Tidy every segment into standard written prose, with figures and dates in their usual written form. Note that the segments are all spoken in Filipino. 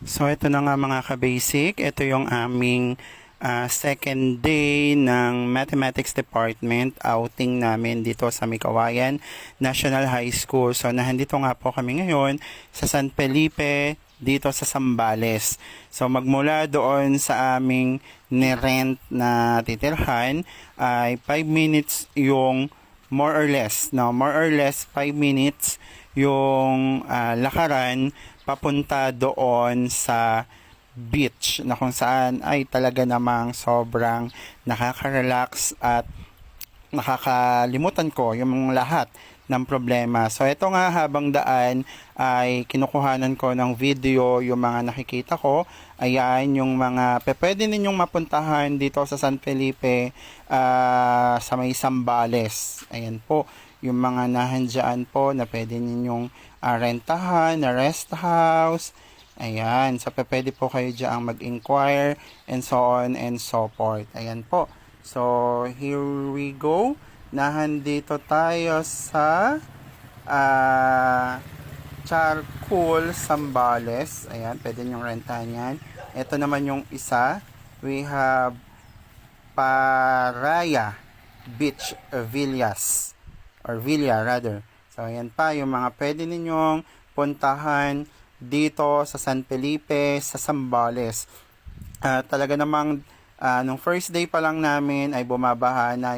So, ito na nga mga ka-basic. Ito yung aming second day ng Mathematics Department outing namin dito sa Mikawayan National High School. So, nandito nga po kami ngayon sa San Felipe, dito sa Zambales. So, magmula doon sa aming nirent na titirhan ay 5 minutes yung more or less 5 minutes yung lakaran papunta doon sa beach na kung saan ay talaga namang sobrang nakaka-relax at nakakalimutan ko yung lahat ng problema. So ito nga, habang daan ay kinukuhanan ko ng video yung mga nakikita ko. Ayan yung mga pwede ninyong mapuntahan dito sa San Felipe sa may Zambales. Ayan po yung mga nahandyan po na pwede ninyong rentahan, na rest house. Ayan, so pwede po kayo dyan mag-inquire and so on and so forth. Ayan po. So, here we go. Nahandito tayo sa Charcoal Zambales. Ayan, pwede nyong rentahan yan. Ito naman yung isa. We have Paraya Beach Villas. Or Villa rather. So, ayan pa yung mga pwede ninyong puntahan dito sa San Felipe, sa Zambales. Talaga namang nung first day pa lang namin ay bumabaha na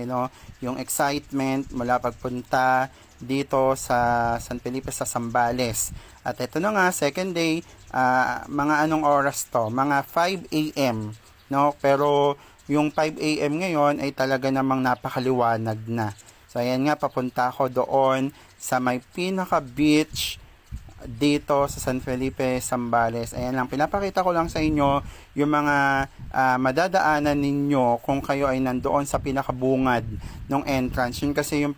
yung excitement mula pagpunta dito sa San Felipe, sa Zambales. At ito na nga, second day, mga anong oras to? Mga 5 a.m. No? Pero yung 5 a.m. ngayon ay talaga namang napakaliwanag na. So, ayan nga, papunta ako doon sa may pinaka-beach dito sa San Felipe, Zambales. Ayan lang, pinapakita ko lang sa inyo yung mga madadaanan ninyo kung kayo ay nandoon sa pinakabungad ng entrance. Yun kasi yung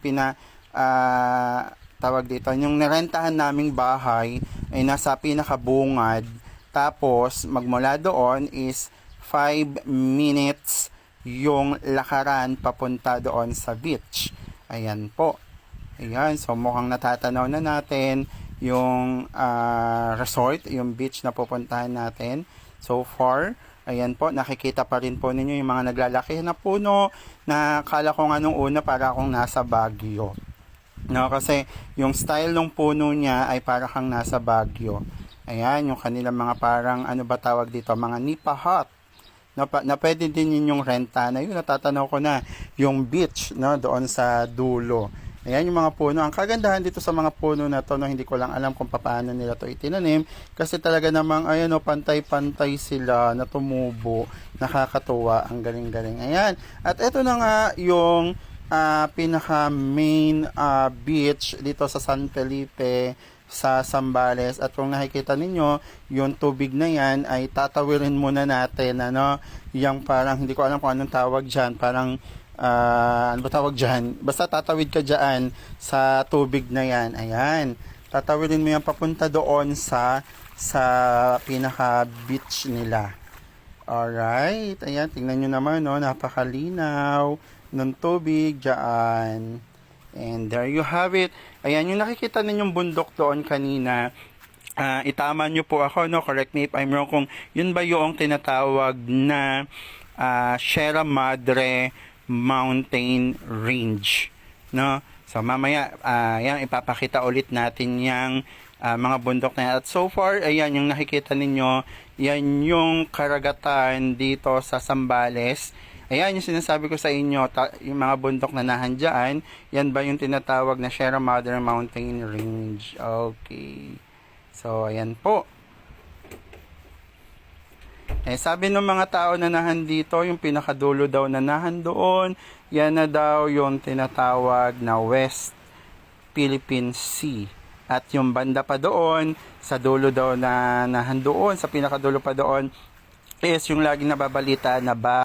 tawag dito, yung nirentahan naming bahay ay nasa pinakabungad. Tapos, magmula doon is 5 minutes yung lakaran papunta doon sa beach. Ayan po. Ayan, so mukhang natatanaw na natin yung resort, yung beach na pupuntahan natin. So far, ayan po, nakikita pa rin po ninyo yung mga naglalaki na puno na kala ko nga nung una para akong nasa Baguio. No, kasi yung style ng puno niya ay para kang nasa Baguio. Ayan, yung kanilang mga parang, ano ba tawag dito, mga nipa hut. Na pwede din yung renta na yun, natatanaw ko na yung beach, no, doon sa dulo. Ayan yung mga puno. Ang kagandahan dito sa mga puno na to, no, hindi ko lang alam kung paano nila to itinanim kasi talaga namang ayan, no, pantay-pantay sila na tumubo. Nakakatuwa, ang galing-galing. Ayan. At ito na nga yung pinaka main beach dito sa San Felipe, sa Zambales. At kung nakikita ninyo, yung tubig na yan ay tatawirin muna natin, yung parang, hindi ko alam kung anong tawag dyan, parang ano ba tawag dyan? Basta tatawid ka dyan sa tubig na yan. Ayan. Tatawirin mo yan papunta doon sa pinaka beach nila. Alright. Ayan. Tingnan nyo naman, napakalinaw ng tubig dyan. And there you have it. Ayan, yung nakikita ninyong bundok doon kanina, itama nyo po ako, correct me if I'm wrong, kung yun ba yung tinatawag na Sierra Madre Mountain Range, no? So mamaya yan, ipapakita ulit natin yung mga bundok na yan. At so far, ayan yung nakikita ninyo, yan yung karagatan dito sa Zambales. Ayan yung sinasabi ko sa inyo, yung mga bundok na nahandyan, yan ba yung tinatawag na Sierra Madre Mountain Range? Okay. So ayan po. Sabi ng mga tao na nahandito, yung pinakadulo daw na nahandoon, yan na daw yung tinatawag na West Philippine Sea. At yung banda pa doon, sa dulo daw na nahandoon, sa pinakadulo pa doon, is yung laging nababalita na